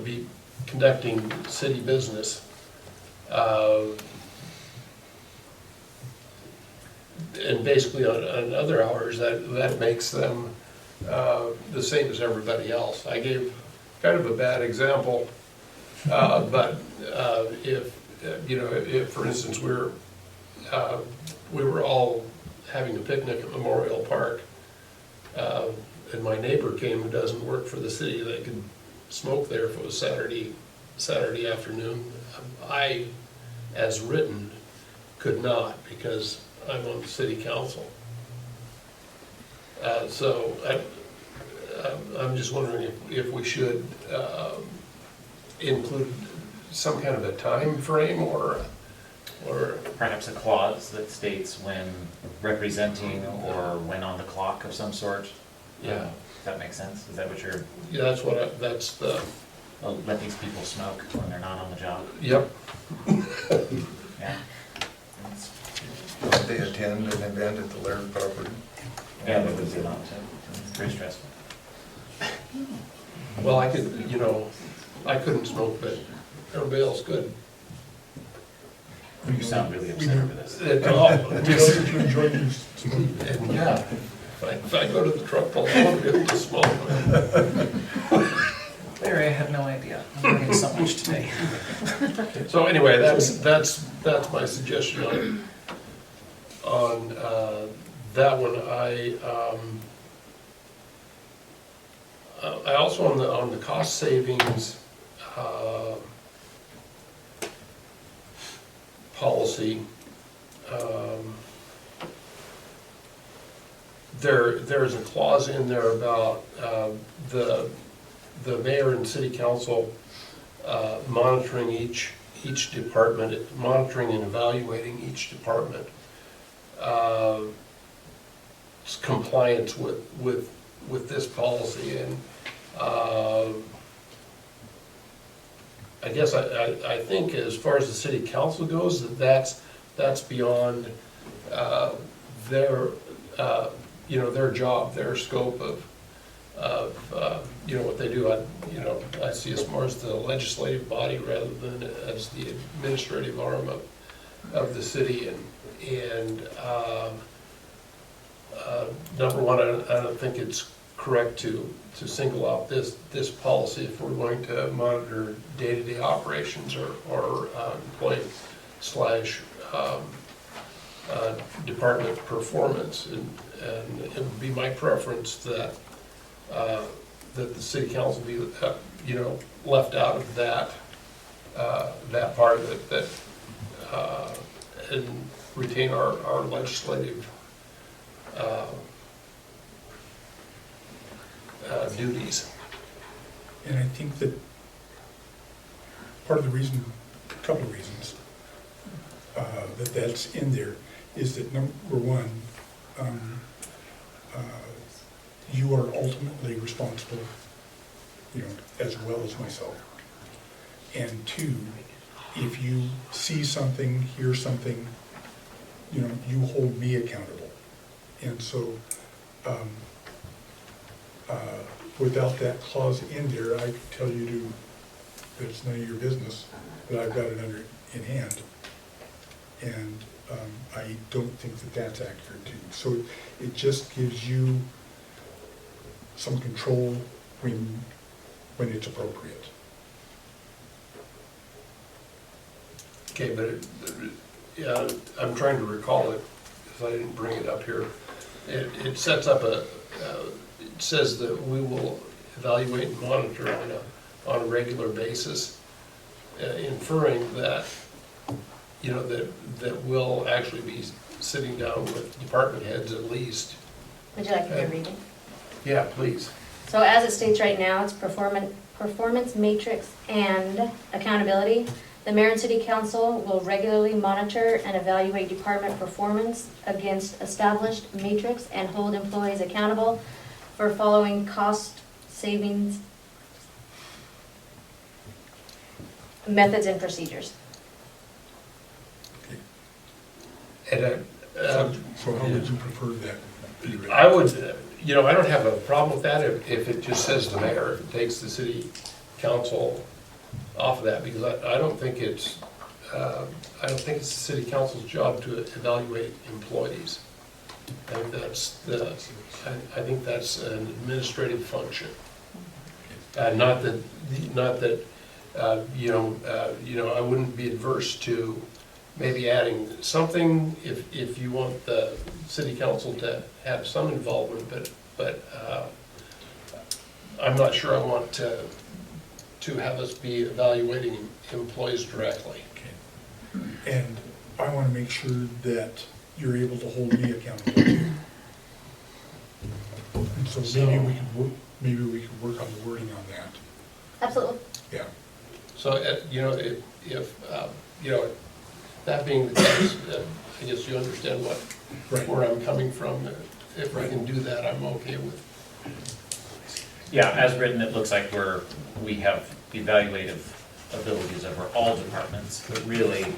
be conducting city business. And basically on other hours, that makes them the same as everybody else. I gave kind of a bad example, but if for instance we were all having a picnic at Memorial Park, and my neighbor came who doesn't work for the city, they could smoke there if it was Saturday afternoon. I, as written, could not, because I'm on the city council. So I'm just wondering if we should include some kind of a time frame, or Perhaps a clause that states when representing or when on the clock of some sort. Yeah. Does that make sense? Is that what you're, yeah, that's the, let these people smoke when they're not on the job? yep. Yeah. They attend an event at the Laird property. Yeah, that would be allowed to. It's very stressful. Well, I couldn't smoke, but everybody else could. You sound really upset over this. We know that you enjoy your smoking. And yeah, if I go to the truck pull, I want to be able to smoke. Larry, I had no idea. I'm learning so much today. So anyway, that's my suggestion on that one. I also on the cost savings policy. There's a clause in there about the mayor and city council monitoring each department, monitoring and evaluating each department compliance with with this policy, and I guess I think as far as the city council goes, that's beyond their, their job, their scope of what they do. I see us more as the legislative body rather than as the administrative arm of the city, and number one, I don't think it's correct to single out this policy if we're going to monitor day-to-day operations or employee / department performance, and it would be my preference that the city council be left out of that part of it, that and retain our legislative duties. And I think that part of the reason, a couple of reasons, that that's in there is that number one, you are ultimately responsible, as well as myself. And two, if you see something, hear something, you hold me accountable. And so, without that clause in there, I could tell you that it's none of your business, but I've got it in hand. And I don't think that that's accurate too. So it just gives you some control when it's appropriate. Okay, but yeah, I'm trying to recall it because I didn't bring it up here. It sets up it says that we will evaluate and monitor on a regular basis, inferring that that we'll actually be sitting down with department heads at least. Would you like me to read it? Yeah, please. So as it states right now, it's performance matrix and accountability. The mayor and city council will regularly monitor and evaluate department performance against established matrix and hold employees accountable for following cost savings methods and procedures. And So how would you prefer that? I would, I don't have a problem with that if it just says the mayor, if it takes the city council off of that, because I don't think it's the city council's job to evaluate employees. I think that's an administrative function. Not that I wouldn't be adverse to maybe adding something if you want the city council to have some involvement, but I'm not sure I want to have us be evaluating employees directly. Okay. And I want to make sure that you're able to hold me accountable. And so maybe we could work on the wording on that. Absolutely. Yeah. So, if that being the case, I guess you understand where I'm coming from. If I can do that, I'm okay with. Yeah, as written, it looks like we have evaluative abilities over all departments, but really,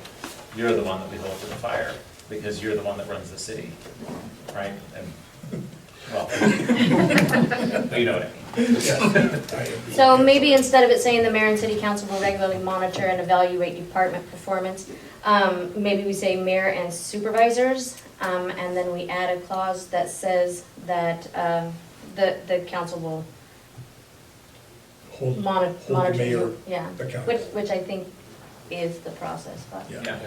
you're the one that we hold to the fire, because you're the one that runs the city, right? And, well, you know what I mean. So maybe instead of it saying the mayor and city council will regularly monitor and evaluate department performance, maybe we say mayor and supervisors, and then we add a clause that says that the council will Hold monitor the mayor yeah, accountable. which I think is the process. But. Yeah.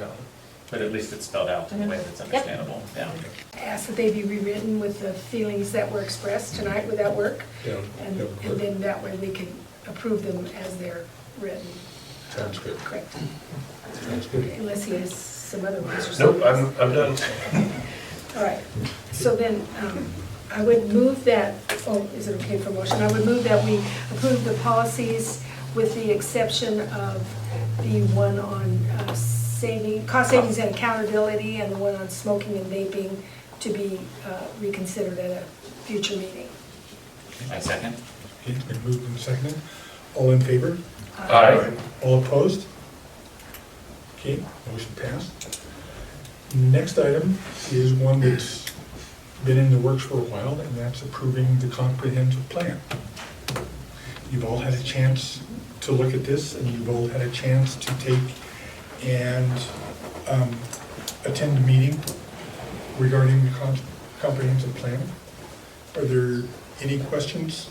But at least it's spelled out in a way that's understandable. Yeah. Ask that they be rewritten with the feelings that were expressed tonight. Would that work? Yeah, And that would work. then that way we can approve them as they're written. Sounds good. Correct. Sounds good. Unless he has some other ones or Nope, something. I'm done. All right. So then I would move that, is it okay for motion? I would move that we approve the policies with the exception of the one on cost savings and accountability, and the one on smoking and vaping to be reconsidered at a future meeting. I second. Okay, it's been moved and seconded. All in favor? Aye. All opposed? Okay, motion passed. Next item is one that's been in the works for a while, and that's approving the comprehensive plan. You've all had a chance to look at this, and you've all had a chance to take and attend a meeting regarding the comprehensive plan. Are there any questions?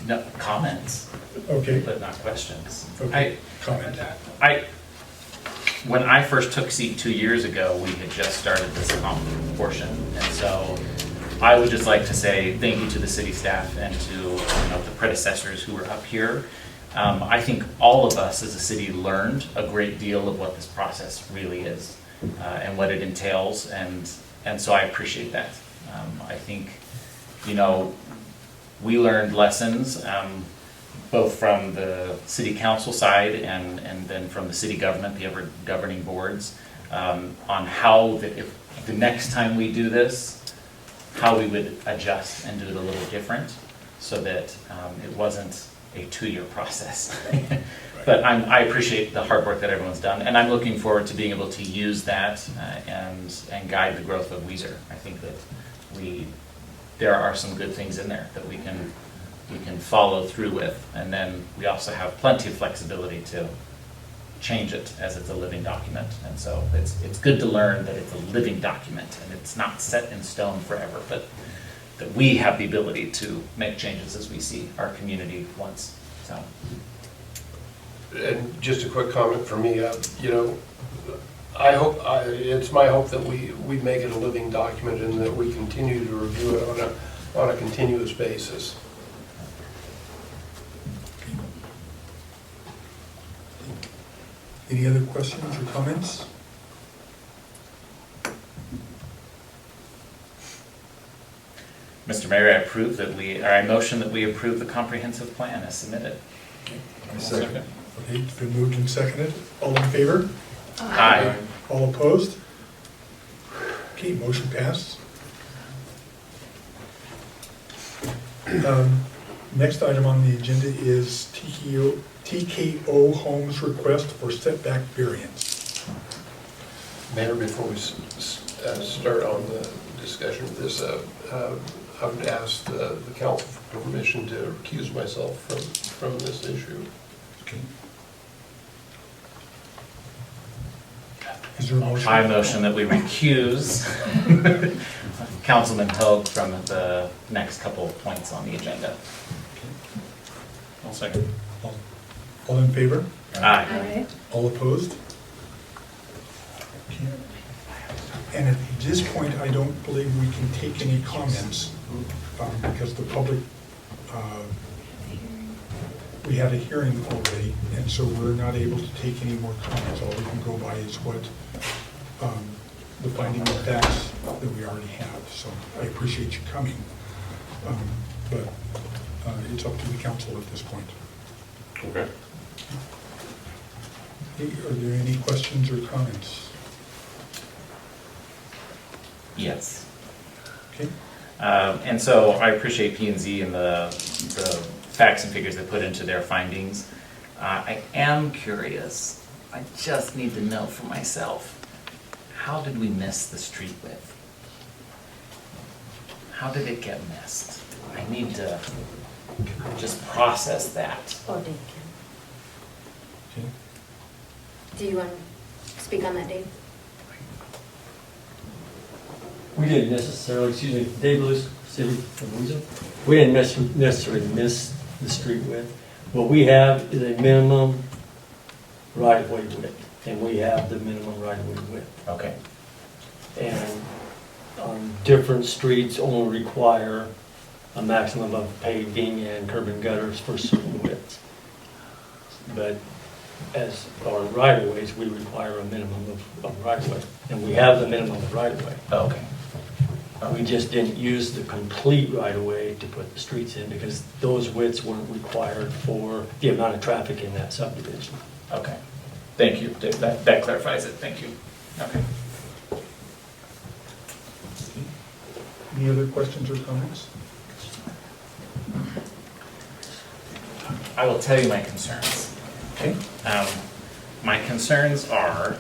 No, comments, Okay, but not questions. okay, comment. When I first took seat 2 years ago, we had just started this comp portion. And so I would just like to say thank you to the city staff and to the predecessors who were up here. I think all of us as a city learned a great deal of what this process really is and what it entails. And so I appreciate that. I think, we learned lessons both from the city council side and then from the city government, the other governing boards, on how, if the next time we do this, how we would adjust and do it a little different so that it wasn't a 2-year process. But I appreciate the hard work that everyone's done, and I'm looking forward to being able to use that and guide the growth of Weiser. I think that there are some good things in there that we can follow through with, and then we also have plenty of flexibility to change it as it's a living document. And so it's good to learn that it's a living document and it's not set in stone forever, but that we have the ability to make changes as we see our community wants. So. And just a quick comment from me, it's my hope that we make it a living document and that we continue to review it on a continuous basis. Any other questions or comments? Mr. Mayor, I motion that we approve the comprehensive plan as submitted. I second. Okay, it's been moved and seconded. All in favor? Aye. All opposed? Okay, motion passed. Next item on the agenda is TKO Homes request for setback variance. Mayor, before we start on the discussion of this, I would ask the council for permission to recuse myself from this issue. Okay. Is there a motion? I motion that we recuse Councilman Hogue from the next couple of points on the agenda. I'll second. All in favor? Aye. All opposed? Okay. And at this point, I don't believe we can take any comments because the public, we had a hearing already, and so we're not able to take any more comments. All we can go by is what the finding of facts that we already have. So I appreciate you coming, but it's up to the council at this point. Okay. Hey, are there any questions or comments? Yes. Okay. And so I appreciate P&Z and the facts and figures they put into their findings. I am curious, I just need to know for myself, how did we miss the street width? How did it get missed? I need to just process that. Oh, Dave can. Okay. Do you want to speak on that, Dave? We didn't necessarily, Dave Lewis, City of Weiser. We didn't necessarily miss the street width. What we have is a minimum right-of-way width, and we have the minimum right-of-way width. Okay. And different streets only require a maximum of paving and curb and gutters for certain widths. But as our right-of-ways, we require a minimum of right-of-way, and we have the minimum of right-of-way. Okay. We just didn't use the complete right-of-way to put the streets in because those widths weren't required for the amount of traffic in that subdivision. Okay. Thank you. That clarifies it. Thank you. Okay. Any other questions or comments? I will tell you my concerns. Okay. My concerns are,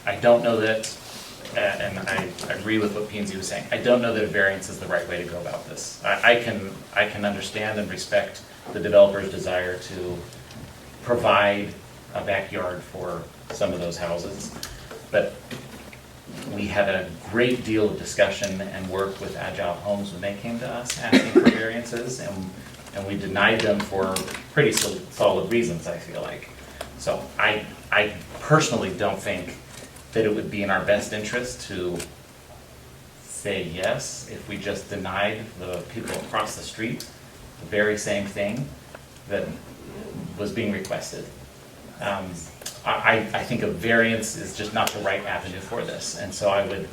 I don't know that, and I agree with what P&Z was saying, I don't know that a variance is the right way to go about this. I can understand and respect the developer's desire to provide a backyard for some of those houses, but we had a great deal of discussion and work with Agile Homes when they came to us asking for variances, and we denied them for pretty solid reasons, I feel like. So I personally don't think that it would be in our best interest to say yes if we just denied the people across the street the very same thing that was being requested. I think a variance is just not the right avenue for this, and so I would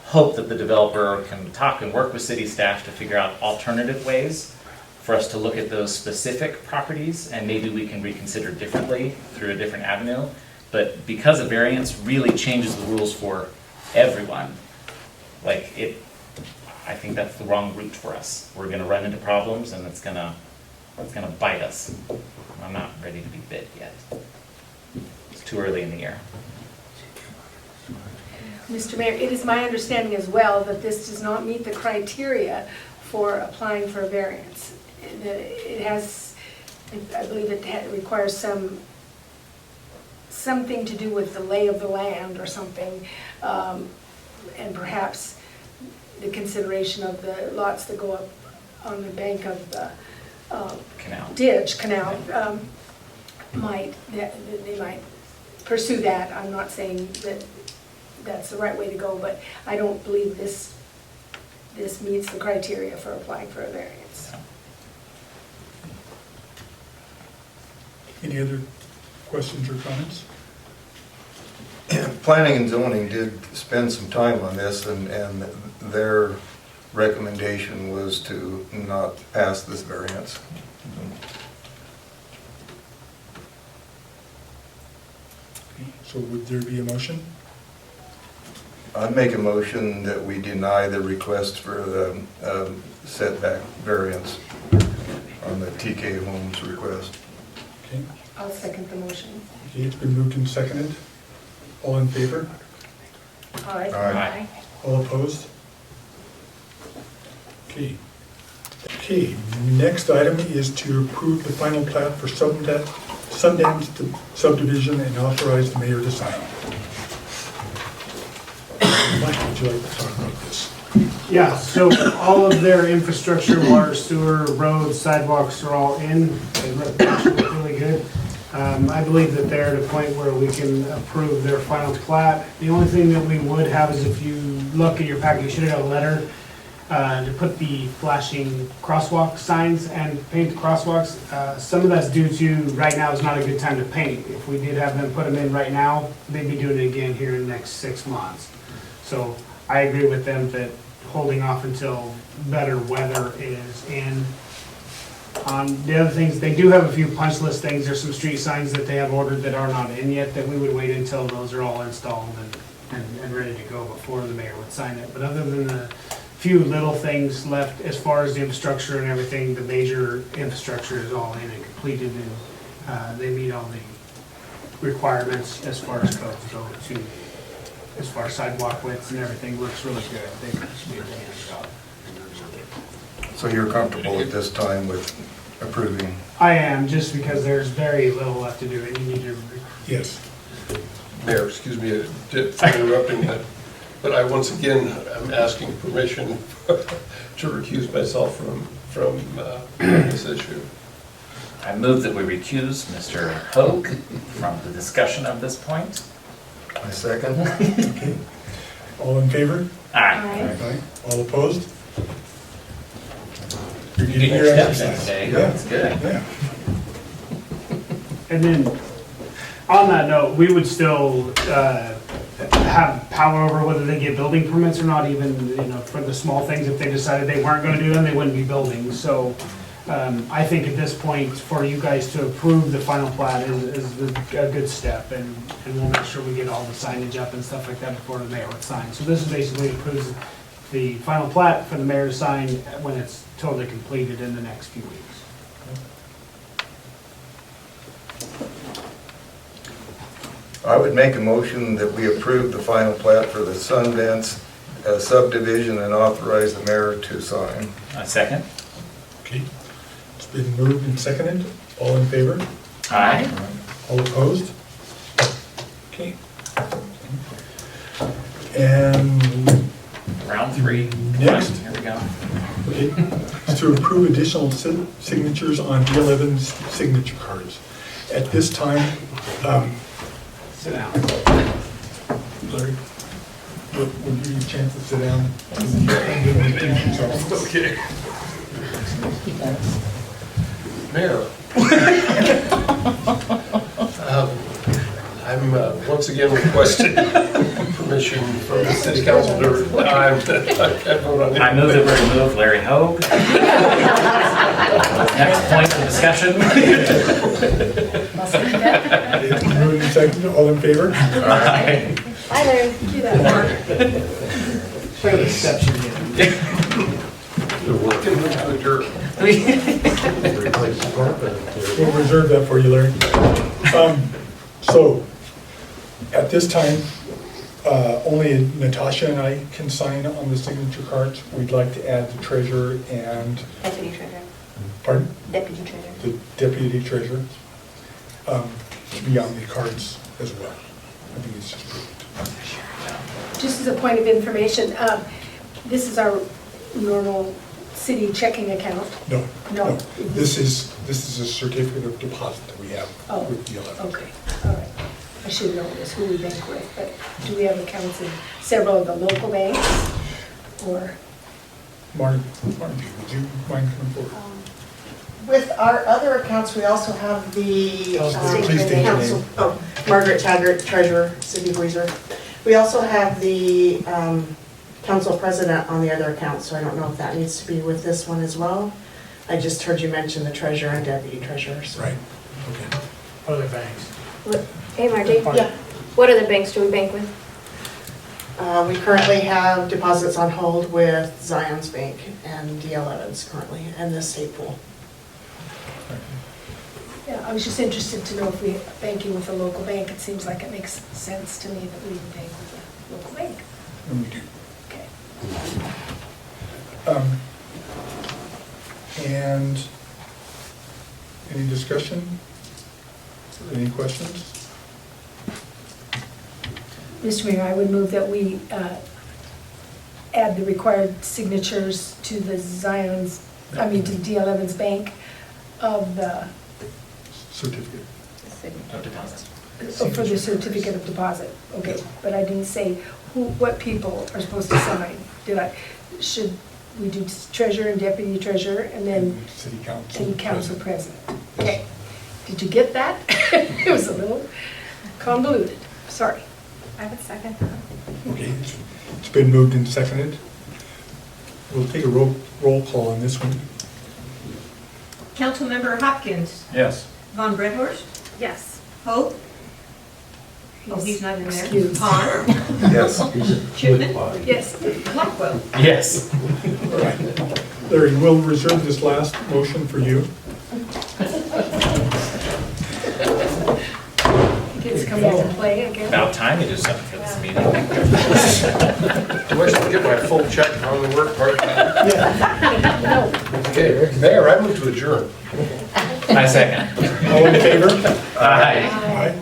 hope that the developer can talk and work with city staff to figure out alternative ways for us to look at those specific properties, and maybe we can reconsider differently through a different avenue. But because a variance really changes the rules for everyone, like I think that's the wrong route for us. We're gonna run into problems and it's gonna bite us. I'm not ready to be bit yet. It's too early in the year. Mr. Mayor, it is my understanding as well that this does not meet the criteria for applying for a variance. It has, I believe it requires something to do with the lay of the land or something, and perhaps the consideration of the lots that go up on the bank of the canal. They might pursue that. I'm not saying that that's the right way to go, but I don't believe this meets the criteria for applying for a variance. Any other questions or comments? Planning and zoning did spend some time on this, and their recommendation was to not pass this variance. So would there be a motion? I'd make a motion that we deny the request for the setback variance on the TK Homes request. Okay. I'll second the motion. Okay, it's been moved and seconded. All in favor? Aye. Aye. All opposed? Okay. Okay, next item is to approve the final plat for Sundance subdivision and authorize the mayor to sign. Mike, would you like to talk about this? Yeah, so all of their infrastructure, water, sewer, roads, sidewalks are all in. They look really good. I believe that they're at a point where we can approve their final plat. The only thing that we would have is, if you look at your packet, you should have a letter to put the flashing crosswalk signs and paint the crosswalks. Some of that's due to right now is not a good time to paint. If we did have them put them in right now, they'd be doing it again here in the next 6 months. So I agree with them that holding off until better weather is in. The other things, they do have a few punch list things. There's some street signs that they have ordered that are not in yet, that we would wait until those are all installed and ready to go before the mayor would sign it. But other than the few little things left, as far as the infrastructure and everything, the major infrastructure is all in and completed, and they meet all the requirements as far as codes go too. As far as sidewalk widths and everything, looks really good. They did a good job. So you're comfortable at this time with approving? I am, just because there's very little left to do, and you need to. Yes. Mayor, excuse me for interrupting that, but I once again am asking permission to recuse myself from this issue. I move that we recuse Mr. Hoag from the discussion of this point. I second. Okay. All in favor? Aye. Aye. All opposed? You're You getting did your your steps exercise. today. Yeah. That's good. Yeah. And then, on that note, we would still have power over whether they get building permits or not, even, for the small things. If they decided they weren't gonna do them, they wouldn't be building. So, I think at this point, for you guys to approve the final plat is a good step, and we'll make sure we get all the signage up and stuff like that before the mayor would sign. So this is basically approves the final plat for the mayor to sign when it's totally completed in the next few weeks. I would make a motion that we approve the final plat for the Sundance subdivision and authorize the mayor to sign. A second. Okay, it's been moved and seconded. All in favor? Aye. All opposed? Okay. And Round 3. Next. Here we go. okay, is to approve additional signatures on D11's signature cards. At this time, Sit down. Larry, we'll give you a chance to sit down. Okay. Mayor. I'm once again requesting permission from the city council to, I move that we remove Larry Hogue. Next point of discussion. Moved and seconded. All in favor? Aye. Hi, Larry. Do that, Mark. Fair exception here. We'll reserve that for you, Larry. So, at this time, only Natasha and I can sign on the signature cards. We'd like to add the treasurer and, Deputy treasurer. pardon? Deputy treasurer. The deputy treasurer, to be on the cards as well. I think it's just prudent. Just as a point of information, this is our normal city checking account. No, No. no. This is a certificate of deposit that we have Oh, with the 11. okay, all right. I should know this, who we bank with, but do we have accounts in several of the local banks? Or, Marty, would you mind coming forward? With our other accounts, we also have the Please state your council, name. oh, Margaret Taggart, Treasurer, City of Weiser. We also have the council president on the other account, so I don't know if that needs to be with this one as well. I just heard you mention the treasurer and deputy treasurer. So. Right, okay. Other banks. Hey, Marty. Yeah. What other banks do we bank with? We currently have deposits on hold with Zion's Bank and D11's currently, and the state pool. yeah, I was just interested to know if we're banking with a local bank. It seems like it makes sense to me that we would bank with a local bank. And we do. Okay. And any discussion? Any questions? Mr. Mayor, I would move that we add the required signatures to the Zion's, to D11's bank of the, Certificate. Of deposit. for the certificate of deposit. Okay, but I didn't say what people are supposed to sign. Should we do treasurer and deputy treasurer and then City council. and council president? Okay, did you get that? It was a little convoluted, sorry. I would second that. Okay, it's been moved and seconded. We'll take a roll call on this one. Councilmember Hopkins, Yes. Von Bredhorst, Yes. Hope. Oh, he's not in there. Excused. Pond, Yes. Chipman, Yes. Blackwell. Yes. All right. Larry, we'll reserve this last motion for you. Kids come in and play again. About time you did something for this meeting. do I still get my full check on the work part-time? No. Okay, Mayor, I move to adjourn. I second. All in favor? Aye. Aye.